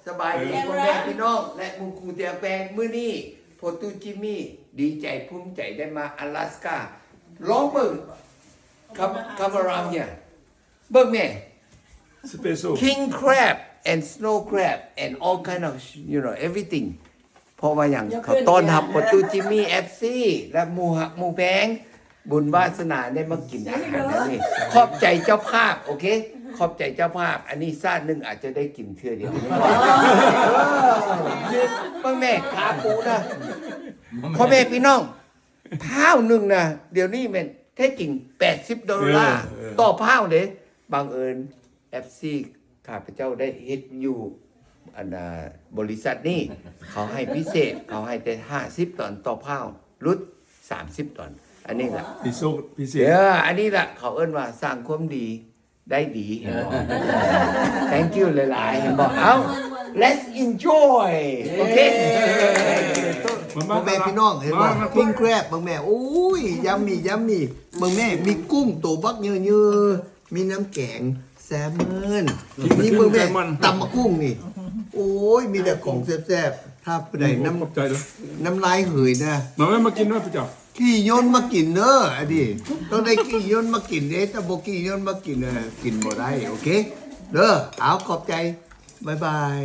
สบายดีพ่อแม่พี่น้องและมุงคูเตียแปงมื้อนี้โพตูจิมี่ดีใจภูมิใจได้มา阿拉斯加ลองเบิ่งcome around here เบิ่งแม่ Special. king crab and snow crab and all kind of everything เพราะว่าอย่างเขาต้อนรับโพตูจิมี่เอฟซีและหมู่หักหมู่แพงบุญวาสนาได้มากินอาหารนั่นนี่ขอบใจเจ้าภาพโอเคขอบใจเจ้าภาพอันนี้ซาดหนึ่งอาจจะได้กินเทื่อเดียวพ่อแม่ขาปูนะพ่อแม่พี่น้องเท้าหนึ่งนะเดี๋ยวนี้มันแท้จริง$80ต่อเท้าเด้บังเอิญเอฟซีข้าพเจ้าได้เฮ็ดอยู่อันบริษัทนี้เขาให้พิเศษเขาให้แต่50ตอนต่อเท้ารุด30ตอนอันนี้แหละ พิโซพิเศษ อันนี้แหละเขาเอิ้นว่าสร้างความดีได้ดีเห็นบอก thank you หลายๆเห็นบอกเอ้า let's enjoy โอเคพ่อแม่พี่น้องเห็นว่า king crab บางแม่โอ้ยยัมมี่บางแม่มีกุ้งตัวบักเยอะๆมีน้ำแกงแซลมอนนี่บางแม่ตำมะกุ้งนี่โอ้ยมีแต่ของแซ่บๆถ้าผู้ใด ขอบใจเลย น้ำลายเหยนะ มากินด้วยพี่จ๋า กี่ยนมากินเนอะอดีต้องได้กี่ยนมากินเด้แต่บ่กี่ยนมากินกินบ่ได้โอเคเด้อเอาขอบใจบ๊ายบาย